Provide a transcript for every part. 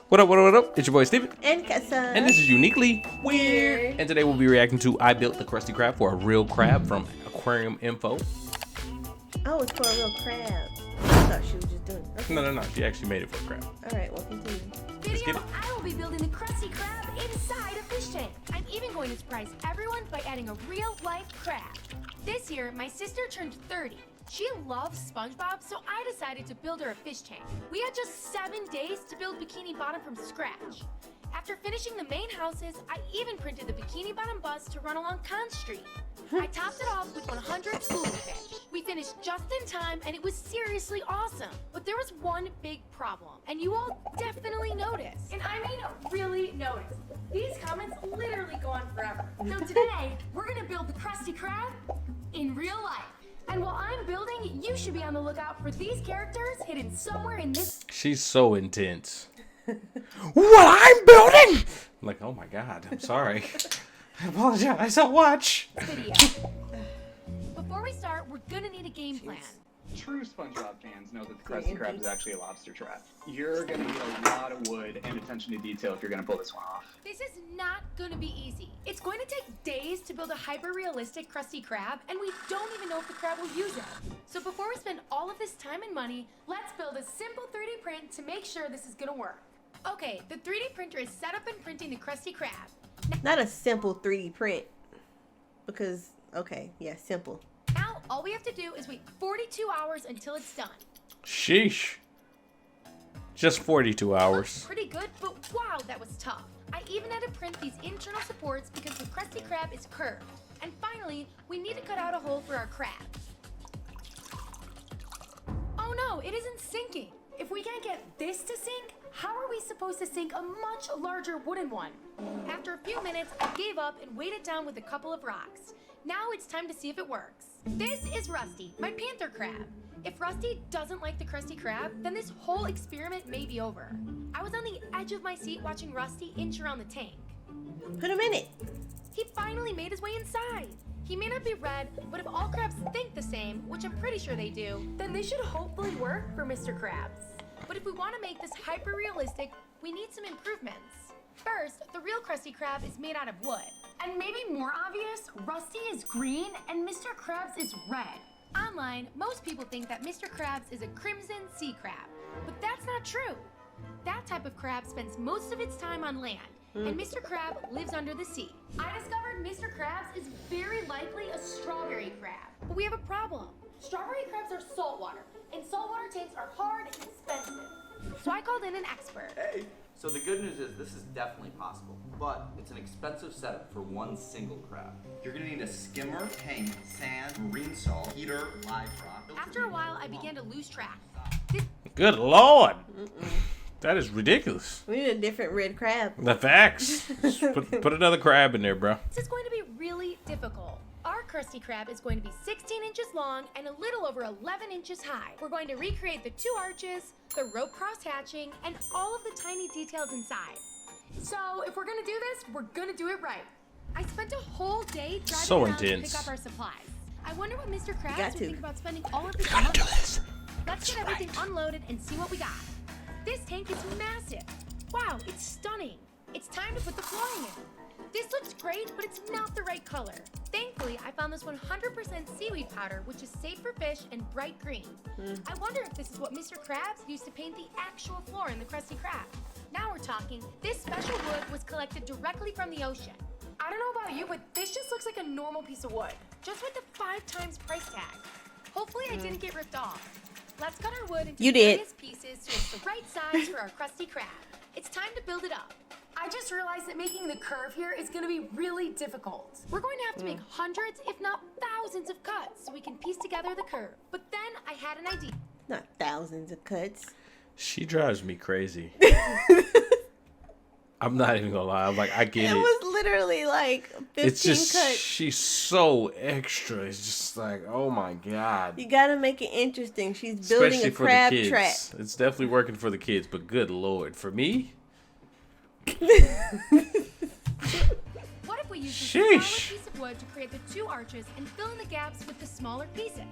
What up, what up, what up? It's your boy Steven. And Kessa. And this is Uniquely Weird. And today we'll be reacting to I Built the Krusty Krab for a Real Crab from Aquarium Info. Oh, it's for a real crab. I thought she was just doing it. Okay. No. She actually made it for a crab. Alright, well continue. Video, I will be building the Krusty Krab inside a fish tank. I'm even going to surprise everyone by adding a real-life crab. This year, my sister turned 30. She loves SpongeBob, so I decided to build her a fish tank. We had just 7 days to build Bikini Bottom from scratch. After finishing the main houses, I even printed the Bikini Bottom bus to run along Con Street. I topped it off with 100 schoolie fish. We finished just in time, and it was seriously awesome. But there was one big problem, and you all definitely noticed. And I mean really noticed. These comments literally go on forever. So today, we're gonna build the Krusty Krab in real life. And while I'm building, you should be on the lookout for these characters hidden somewhere in this. She's so intense. What I'm building? I'm like, oh my god, I'm sorry. I apologize so much. Video. Before we start, we're gonna need a game plan. True SpongeBob fans know that the Krusty Krab is actually a lobster trap. You're gonna need a lot of wood and attention to detail if you're gonna pull this one off. This is not gonna be easy. It's going to take days to build a hyper-realistic Krusty Krab, and we don't even know if the crab will use it. So before we spend all of this time and money, let's build a simple 3D print to make sure this is gonna work. Okay, the 3D printer is set up and printing the Krusty Krab. Not a simple 3D print. Because, okay, yeah, simple. Now, all we have to do is wait 42 hours until it's done. Sheesh. Just 42 hours. Pretty good, but wow, that was tough. I even had to print these internal supports because the Krusty Krab is curved. And finally, we need to cut out a hole for our crab. Oh no, it isn't sinking. If we can't get this to sink, how are we supposed to sink a much larger wooden one? After a few minutes, I gave up and weighed it down with a couple of rocks. Now it's time to see if it works. This is Rusty, my panther crab. If Rusty doesn't like the Krusty Krab, then this whole experiment may be over. I was on the edge of my seat watching Rusty inch around the tank. Put him in it. He finally made his way inside. He may not be red, but if all crabs think the same, which I'm pretty sure they do, then this should hopefully work for Mr. Krabs. But if we want to make this hyper-realistic, we need some improvements. First, the real Krusty Krab is made out of wood. And maybe more obvious, Rusty is green and Mr. Krabs is red. Online, most people think that Mr. Krabs is a crimson sea crab, but that's not true. That type of crab spends most of its time on land, and Mr. Krab lives under the sea. I discovered Mr. Krabs is very likely a strawberry crab, but we have a problem. Strawberry crabs are saltwater, and saltwater tanks are hard and expensive. So I called in an expert. Hey! So the good news is this is definitely possible, but it's an expensive setup for one single crab. You're gonna need a skimmer, tank, sand, marine salt, heater, live rock. After a while, I began to lose track. Good lord. That is ridiculous. We need a different red crab. The facts. Just put another crab in there, bro. This is going to be really difficult. Our Krusty Krab is going to be 16 inches long and a little over 11 inches high. We're going to recreate the 2 arches, the rope cross hatching, and all of the tiny details inside. So if we're gonna do this, we're gonna do it right. I spent a whole day driving So around to intense. pick up our supplies. I wonder what Mr. Krabs Got would to. think about spending all of this Gotta money. do this. Let's get everything unloaded and see what we got. This tank is massive. Wow, it's stunning. It's time to put the flooring in. This looks great, but it's not the right color. Thankfully, I found this 100% seaweed powder, which is safe for fish and bright green. I wonder if this is what Mr. Krabs used to paint the actual floor in the Krusty Krab. Now we're talking. This special wood was collected directly from the ocean. I don't know about you, but this just looks like a normal piece of wood, just with the 5 times price tag. Hopefully I didn't get ripped off. Let's cut our wood into You did. various pieces so it's the right size for our Krusty Krab. It's time to build it up. I just realized that making the curve here is going to be really difficult. We're going to have to make hundreds, if not thousands of cuts so we can piece together the curve. But then I had an idea. Not thousands of cuts. She drives me crazy. I'm not even gonna lie. I'm like, I get It it. was literally like 15 It's just, cuts. she's so extra. It's just like, oh my god. You gotta make it interesting. She's building Especially a for crab the kids. trap. It's definitely working for the kids, but good lord. For me? What if we use this Sheesh. smaller piece of wood to create the 2 arches and fill in the gaps with the smaller pieces?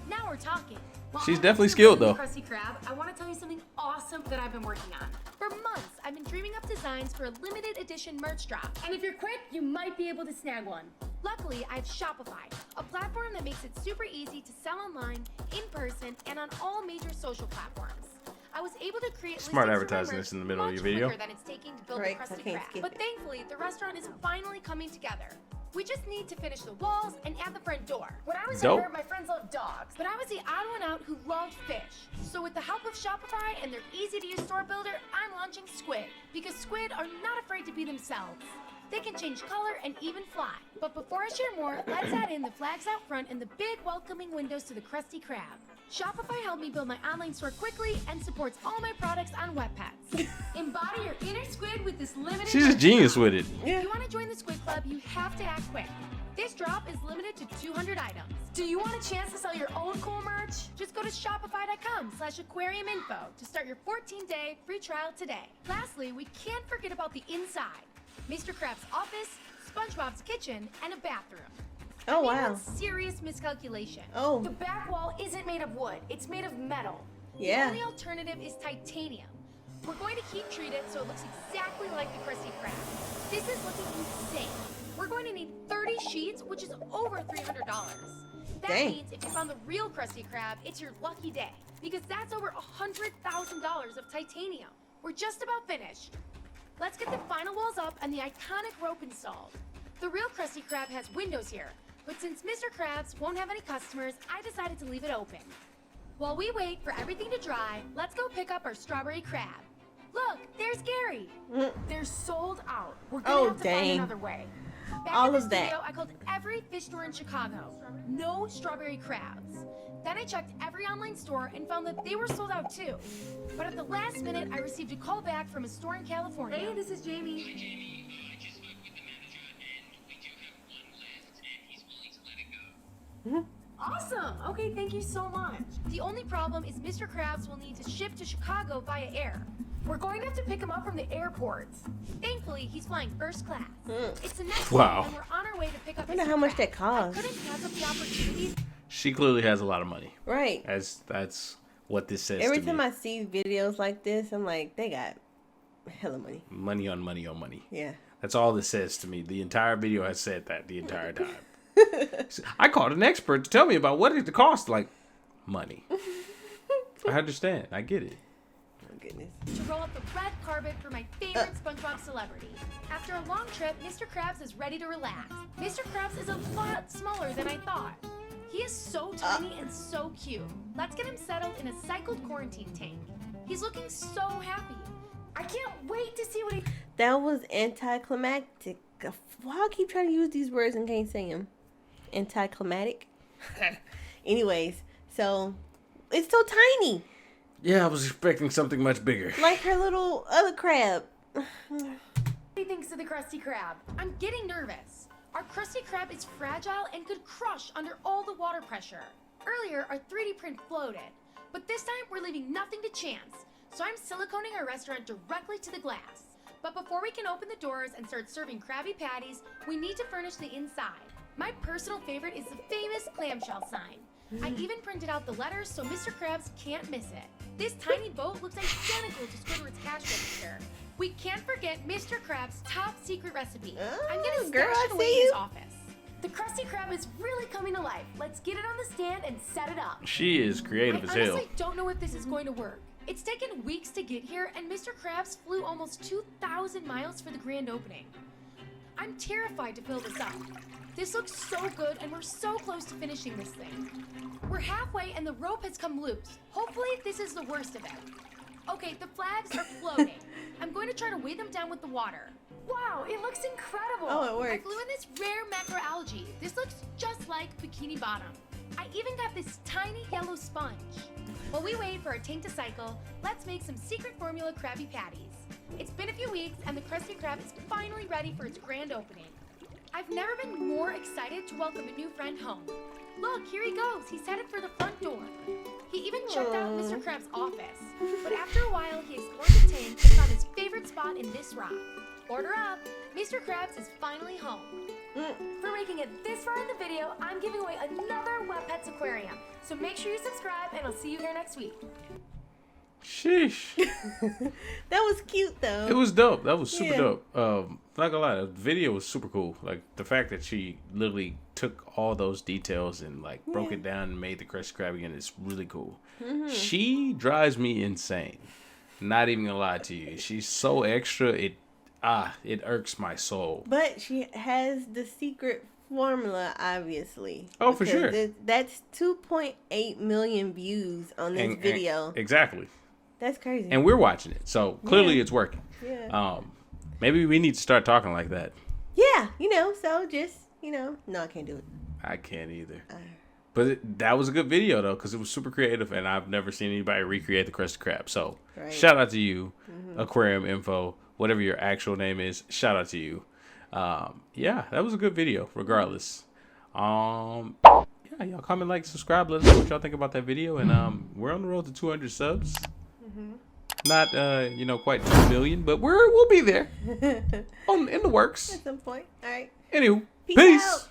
Now we're talking. While She's I'm definitely still skilled, building though. Krusty Krab, I want to tell you something awesome that I've been working on. For months, I've been dreaming up designs for a limited edition merch drop. And if you're quick, you might be able to snag one. Luckily, I have Shopify, a platform that makes it super easy to sell online, in person, and on all major social platforms. I was able to create Smart listings for my advertising merch this in the middle of much your video. quicker than it's taking to build Right, the I Krusty can't Krab. skip But it. thankfully, the restaurant is finally coming together. We just need to finish the walls and add the front door. When I was Dope. younger, my friends loved dogs, but I was the odd one out who loved fish. So with the help of Shopify and their easy-to-use store builder, I'm launching Squid, because squid are not afraid to be themselves. They can change color and even fly. But before I share more, let's add in the flags out front and the big welcoming windows to the Krusty Krab. Shopify helped me build my online store quickly and supports all my products on Webpets. Embody your inner squid with this limited. She's a genius with it. If you want to join the Squid Club, you have to act quick. This drop is limited to 200 items. Do you want a chance to sell your own cool merch? Just go to shopify.com/aquariuminfo to start your 14-day free trial today. Lastly, we can't forget about the inside. Mr. Krab's office, SpongeBob's kitchen, and a bathroom. Oh, I made wow. one serious miscalculation. Oh. The back wall isn't made of wood, it's made of metal. Yeah. The only alternative is titanium. We're going to heat treat it so it looks exactly like the Krusty Krab. This is looking insane. We're going to need 30 sheets, which is over $300. That Dang. means if you found the real Krusty Krab, it's your lucky day, because that's over $100,000 of titanium. We're just about finished. Let's get the final walls up and the iconic rope installed. The real Krusty Krab has windows here, but since Mr. Krabs won't have any customers, I decided to leave it open. While we wait for everything to dry, let's go pick up our strawberry crab. Look, there's Gary. They're sold out. We're gonna Oh, have to dang. find another way. Back All in the of that. studio, I called every fish store in Chicago. No strawberry crabs. Then I checked every online store and found that they were sold out too. But at the last minute, I received a call back from a store in California. Hey, this is Jamie. Hi, Jamie. I just spoke with the manager, and we do have one left, and he's willing to let it go. Awesome. Okay, thank you so much. The only problem is Mr. Krabs will need to ship to Chicago via air. We're going to have to pick him up from the airport. Thankfully, he's flying first class. It's the next Wow. day, and we're on our way to pick up. I wonder Mr. how much Krabs. that costs. I couldn't pass up the opportunity. She clearly has a lot of money. Right. That's what this says Every to time me. I see videos like this, I'm like, they got hella money. Money on money on money. Yeah. That's all this says to me. The entire video has said that the entire time. I called an expert to tell me about what it cost. Like, money. I understand. I get it. Oh, goodness. To roll up the red carpet for my favorite SpongeBob celebrity. After a long trip, Mr. Krabs is ready to relax. Mr. Krabs is a lot smaller than I thought. He is so tiny and so cute. Let's get him settled in a cycled quarantine tank. He's looking so happy. I can't wait to see what he... That was anticlimactic. Why I keep trying to use these words and can't say them? Anticlimactic? Anyways, so it's so tiny. Yeah, I was expecting something much bigger. Like her little other crab. He thinks of the Krusty Krab. I'm getting nervous. Our Krusty Krab is fragile and could crush under all the water pressure. Earlier, our 3D print floated, but this time we're leaving nothing to chance. So I'm siliconing our restaurant directly to the glass. But before we can open the doors and start serving Krabby Patties, we need to furnish the inside. My personal favorite is the famous clamshell sign. I even printed out the letters so Mr. Krabs can't miss it. This tiny boat looks identical to Squidward's cash register. We can't forget Mr. Krabs' top secret recipe. I'm gonna stash girl, I it away see in his you. office. The Krusty Krab is really coming to life. Let's get it on the stand and set it up. She is creative I as hell. honestly don't know if this is going to work. It's taken weeks to get here, and Mr. Krabs flew almost 2,000 miles for the grand opening. I'm terrified to fill this up. This looks so good, and we're so close to finishing this thing. We're halfway, and the rope has come loose. Hopefully, this is the worst of it. Okay, the flags are floating. I'm going to try to weigh them down with the water. Wow, it looks incredible. Oh, it works. I flew in this rare macroalgae. This looks just like Bikini Bottom. I even got this tiny yellow sponge. While we wait for our tank to cycle, let's make some secret formula Krabby Patties. It's been a few weeks, and the Krusty Krab is finally ready for its grand opening. I've never been more excited to welcome a new friend home. Look, here he goes. He's headed for the front door. He even checked out Mr. Krabs' office. But after a while, he explored the tank and found his favorite spot in this rock. Order up! Mr. Krabs is finally home. For making it this far in the video, I'm giving away another Wet Pets Aquarium. So make sure you subscribe, and I'll see you here next week. Sheesh. That was cute though. It was dope. That was super Yeah. dope. Not gonna lie, the video was super cool. Like the fact that she literally took all those details and like broke it down and made the Krusty Krab again is really cool. She drives me insane. Not even gonna lie to you. She's so extra. It irks my soul. But she has the secret formula, obviously. Oh, for because sure. That's 2.8 million views on this video. Exactly. That's crazy. And we're watching it, so clearly Yeah. it's working. Yeah. Maybe we need to start talking like that. Yeah, so just, no, I can't do it. I can't either. But that was a good video, though, because it was super creative, and I've never seen anybody recreate the Krusty Krab. So, shout out to you, Aquarium Info, whatever your actual name is. Shout out to you. Yeah, that was a good video, regardless. Yeah, y'all comment, like, subscribe. Let us know what y'all think about that video. And we're on the road to 200 subs. Not, quite 2 million, but we'll be there. In the works. At some point. All right. Anywho, Peace peace. out.